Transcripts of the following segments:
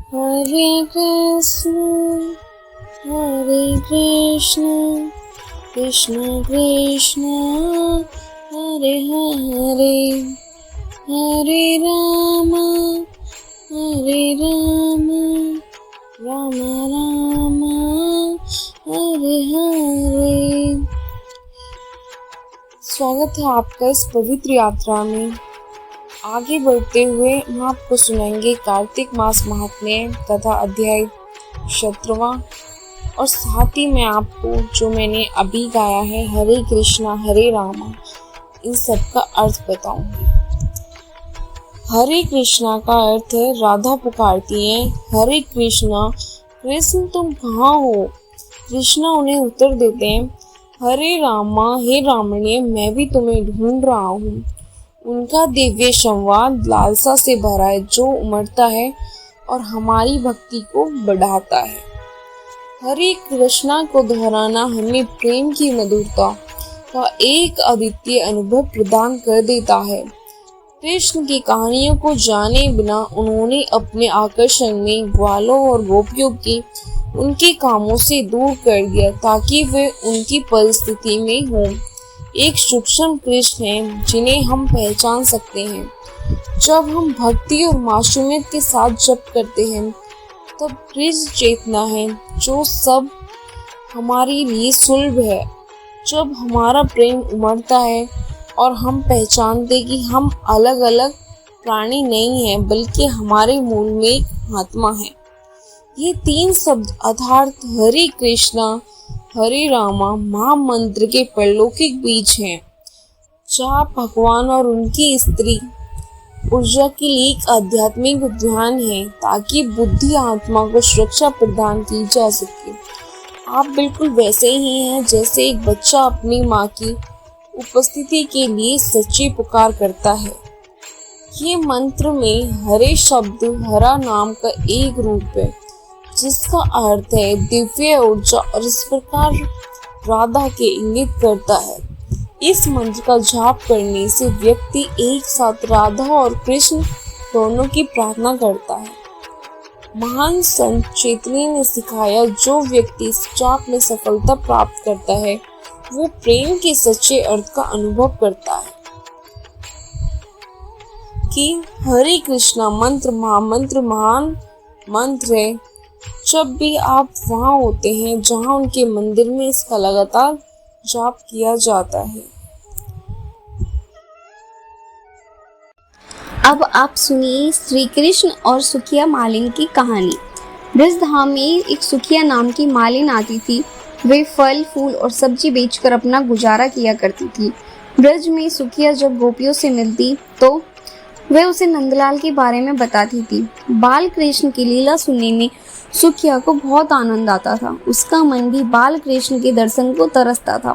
हरे कृष्ण कृष्ण कृष्ण हरे हरे, हरे राम राम राम हरे हरे। स्वागत है आपका इस पवित्र यात्रा में। आगे बढ़ते हुए हम आपको सुनाएंगे कार्तिक मास महात्म्य तथा अध्याय 17वां, और साथ ही में आपको जो मैंने अभी गाया है हरे कृष्णा हरे रामा, इन सब का अर्थ बताऊंगी। हरे कृष्णा का अर्थ है राधा पुकारती है, हरे कृष्णा कृष्ण तुम कहाँ हो। कृष्णा उन्हें उत्तर देते हैं, हरे रामा हे रामण्य मैं भी तुम्हें ढूंढ रहा हूँ। उनका दिव्य संवाद लालसा से भरा है जो उमड़ता है और हमारी भक्ति को बढ़ाता है। हरे कृष्णा को दोहराना हमें प्रेम की मधुरता का एक अद्वितीय अनुभव प्रदान कर देता है। कृष्ण की कहानियों को जाने बिना उन्होंने अपने आकर्षण में ग्वालों और गोपियों की उनके कामों से दूर कर दिया ताकि वे उनकी परिस्थिति में हों। एक सूक्ष्म कृष्ण है जिन्हें हम पहचान सकते हैं। जब हम भक्ति और मासूमियत के साथ जप करते हैं तब कृष्ण चेतना है जो सब हमारे लिए सुलभ है। जब हमारा प्रेम उमड़ता है और हम पहचानते कि हम अलग अलग प्राणी नहीं हैं बल्कि हमारे मूल में एक आत्मा है। ये तीन शब्द अर्थात हरे कृष्णा हरे रामा महामंत्र के परलौकिक बीज हैं, जहाँ भगवान और उनकी स्त्री ऊर्जा के लिए एक आध्यात्मिक उद्यान है ताकि बुद्धि आत्मा को सुरक्षा प्रदान की जा सके। आप बिल्कुल वैसे ही हैं जैसे एक बच्चा अपनी माँ की उपस्थिति के लिए सच्ची पुकार करता है। ये मंत्र में हरे शब्द हरा नाम का एक रूप है जिसका अर्थ है दिव्य ऊर्जा, और इस प्रकार राधा के इंगित करता है। इस मंत्र का जाप करने से व्यक्ति एक साथ राधा और कृष्ण दोनों की प्रार्थना करता है। महान संत चैतन्य ने सिखाया, जो व्यक्ति इस जाप में सफलता प्राप्त करता है वो प्रेम के सच्चे अर्थ का अनुभव करता है। कि हरे कृष्णा मंत्र महामंत्र महान मंत्र है। जब भी आप वहां होते हैं जहां उनके मंदिर में इसका लगातार जाप किया जाता है। अब आप सुनिए श्री कृष्ण और सुखिया मालिन की कहानी। ब्रजधाम में एक सुखिया नाम की मालिन आती थी। वे फल फूल और सब्जी बेचकर अपना गुजारा किया करती थी। ब्रज में सुखिया जब गोपियों से मिलती तो वे उसे नंदलाल के बारे में बताती थी। बाल कृष्ण की लीला सुनने में सुखिया को बहुत आनंद आता था। उसका मन भी बाल कृष्ण के दर्शन को तरसता था।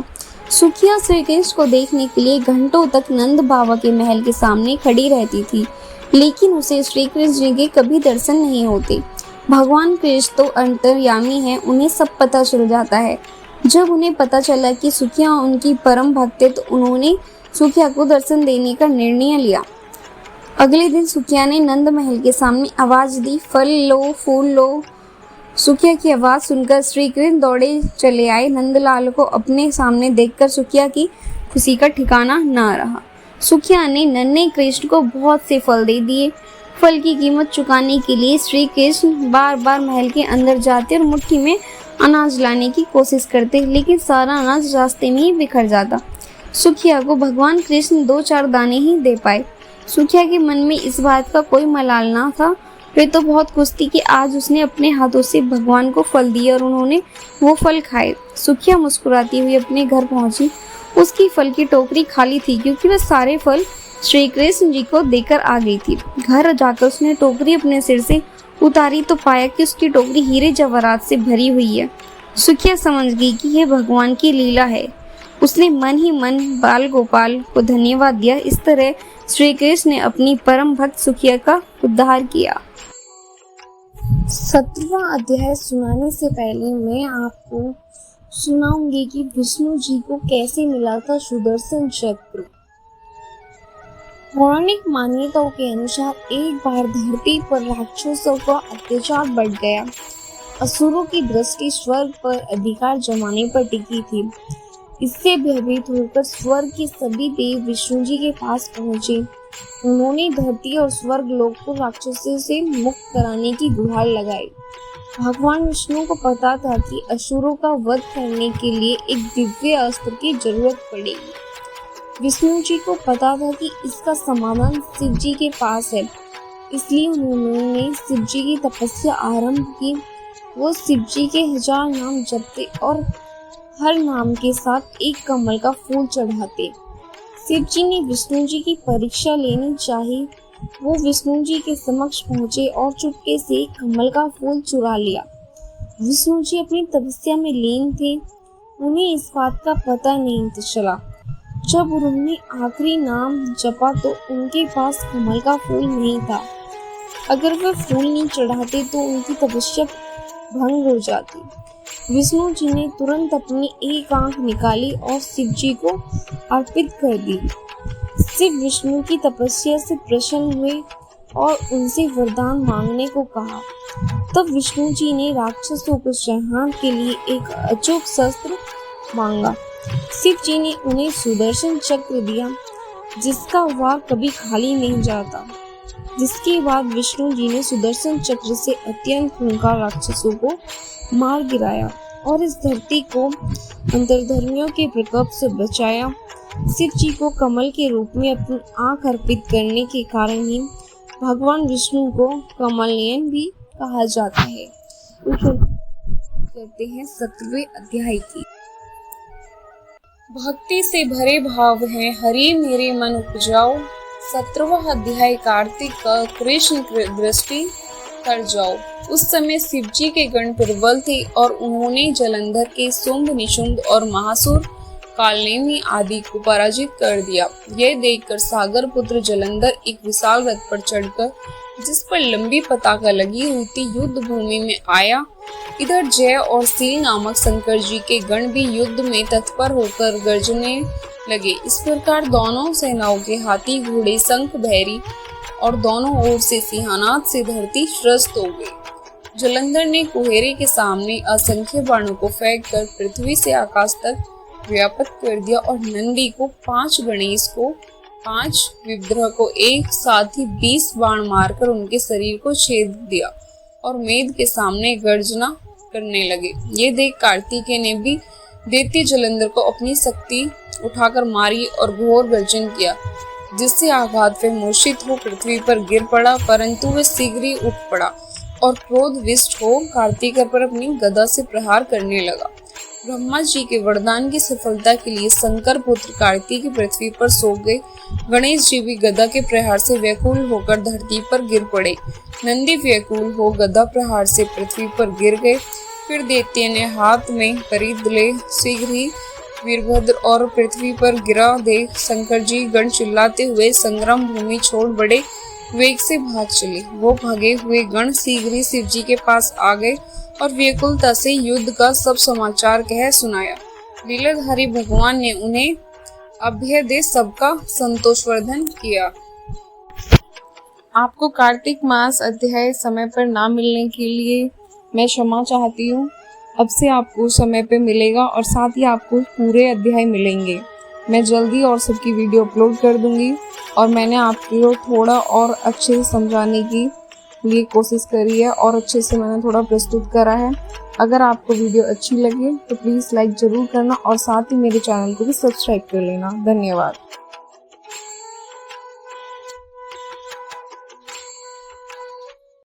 सुखिया श्री कृष्ण को देखने के लिए घंटों तक नंद बाबा के महल के सामने खड़ी रहती थी, लेकिन उसे श्री कृष्ण के कभी दर्शन नहीं होते। भगवान कृष्ण तो अंतर्यामी हैं, उन्हें सब पता चल जाता है। जब उन्हें पता चला कि सुखिया उनकी परम भक्त है तो उन्होंने सुखिया को दर्शन देने का निर्णय लिया। अगले दिन सुखिया ने नंद महल के सामने आवाज दी, फल लो फूल लो। सुखिया की आवाज सुनकर श्री कृष्ण दौड़े चले आए। नंदलाल को अपने सामने देखकर सुखिया की खुशी का ठिकाना न रहा। सुखिया ने नन्हे कृष्ण को बहुत से फल दे दिए। फल की कीमत चुकाने के लिए श्री कृष्ण बार बार महल के अंदर जाते और मुट्ठी में अनाज लाने की कोशिश करते, लेकिन सारा अनाज रास्ते में ही बिखर जाता। सुखिया को भगवान कृष्ण 2-4 दाने ही दे पाए। सुखिया के मन में इस बात का कोई मलाल ना था। वे तो बहुत खुश थी कि आज उसने अपने हाथों से भगवान को फल दिए और उन्होंने वो फल खाए। सुखिया मुस्कुराती हुई अपने घर पहुंची। उसकी फल की टोकरी खाली थी क्योंकि वह सारे फल श्री कृष्ण जी को देकर आ गई थी। घर जाकर उसने टोकरी अपने सिर से उतारी तो पाया कि उसकी टोकरी हीरे जवाहरात से भरी हुई है। सुखिया समझ गई कि यह भगवान की लीला है। उसने मन ही मन बाल गोपाल को धन्यवाद दिया। इस तरह श्री कृष्ण ने अपनी परम भक्त सुखिया का उद्धार किया। 17वां अध्याय सुनाने से पहले मैं आपको सुनाऊंगी कि विष्णु जी को कैसे मिला था सुदर्शन चक्र। पौराणिक मान्यताओं के अनुसार एक बार धरती पर राक्षसों का अत्याचार बढ़ गया। असुरों की दृष्टि स्वर्ग पर अधिकार जमाने पर टिकी थी। इससे भयभीत होकर स्वर्ग के सभी देव विष्णु जी के पास पहुंचे। उन्होंने धरती और स्वर्ग लोक को राक्षसों से मुक्त कराने की गुहार लगाई। भगवान विष्णु को पता था कि असुरों का वध करने के लिए एक दिव्य अस्त्र की जरूरत पड़ेगी। विष्णु जी को पता था कि इसका समाधान शिव जी के पास है, इसलिए उन्होंने शिव जी की तपस्या आरंभ की। वो शिव जी के 1000 नाम जपते और हर नाम के साथ एक कमल का फूल चढ़ाते। शिव जी ने विष्णु जी की परीक्षा लेनी चाहिए। वो विष्णु जी के समक्ष पहुंचे और चुपके से कमल का फूल चुरा लिया। विष्णु जी अपनी तपस्या में लीन थे, उन्हें इस बात का पता नहीं चला। जब उन्होंने आखिरी नाम जपा तो उनके पास कमल का फूल नहीं था। अगर वे फूल नहीं चढ़ाते तो उनकी तपस्या भंग हो जाती। विष्णु जी ने तुरंत अपनी एक आंख निकाली और शिव जी को अर्पित कर दी। शिव विष्णु की तपस्या से प्रसन्न हुए और उनसे वरदान मांगने को कहा। तब विष्णु जी ने राक्षसों को संहार के लिए एक अचूक शस्त्र मांगा। शिव जी ने उन्हें सुदर्शन चक्र दिया, जिसका वार कभी खाली नहीं जाता। जिसके बाद विष्णु जी ने सुदर्शन चक्र से अत्यंत खूंखार राक्षसों को मार गिराया और इस धरती को अंतर्धर्मियों के प्रकोप से बचाया। शिव जी को कमल के रूप में अपनी आंख अर्पित करने के कारण ही भगवान विष्णु को कमलनयन भी कहा जाता है। तो करते हैं 7वें अध्याय की। भक्ति से भरे भाव है हरि मेरे मन उपजाओ। 17वां अध्याय कार्तिक का कृष्ण दृष्टि कर जाओ। उस समय शिव जी के गण प्रबल थे और उन्होंने जलंधर के शुंभ निशुंभ और महासुर कालनेमी आदि को पराजित कर दिया। यह देखकर सागर पुत्र जलंधर एक विशाल रथ पर चढ़कर, जिस पर लंबी पताका लगी हुई थी, युद्ध भूमि में आया। इधर जय और सील नामक शंकर जी के गण भी युद्ध में तत्पर होकर गर्जने लगे। इस प्रकार दोनों सेनाओं के हाथी घोड़े शंख भैरी और दोनों ओर से सिंहानाद से धरती त्रस्त हो गई। जलंधर ने कुहेरे के सामने असंख्य बाणों को फेंक कर पृथ्वी से आकाश तक व्याप्त कर दिया और नंदी को 5, गणेश को 5, विद्रह को एक साथ ही 20 बाण मारकर उनके शरीर को छेद दिया और मेद के सामने गर्जना करने लगे। ये देख कार्तिकेय ने भी दैत्य जलंधर को अपनी शक्ति उठाकर मारी और घोर गर्जन किया, जिससे आघात वह मूर्छित हो पृथ्वी पर गिर पड़ा, परंतु वह शीघ्र ही उठ पड़ा और क्रोधविष्ट हो कार्तिकेय पर अपनी गदा से प्रहार करने लगा। ब्रह्मा जी के वरदान की सफलता के लिए शंकर पुत्र कार्तिकेय पृथ्वी पर सो गए। गणेश जी भी गदा के प्रहार से व्याकुल होकर धरती पर गिर पड़े। नंदी व्याकुल हो गदा प्रहार से पृथ्वी पर गिर गए। फिर दैत्य ने हाथ में परिध ले शीघ्र ही वीरभद्र और पृथ्वी पर गिरा देख शंकर जी गण चिल्लाते हुए संग्राम भूमि छोड़ बड़े वेग से भाग चले। वो भागे हुए गण शीघ्र ही शिव जी के पास आ गए और व्याकुलता से युद्ध का सब समाचार कह सुनाया। लीलाधारी भगवान ने उन्हें अभय दे सबका संतोषवर्धन किया। आपको कार्तिक मास अध्याय समय पर ना मिलने के लिए मैं क्षमा चाहती हूँ। अब से आपको समय पे मिलेगा और साथ ही आपको पूरे अध्याय मिलेंगे। मैं जल्दी और सबकी वीडियो अपलोड कर दूंगी और मैंने आपको थोड़ा और अच्छे से समझाने की लिए कोशिश करी है और अच्छे से मैंने थोड़ा प्रस्तुत करा है। अगर आपको वीडियो अच्छी लगे तो प्लीज़ लाइक ज़रूर करना और साथ ही मेरे चैनल को भी सब्सक्राइब कर लेना। धन्यवाद।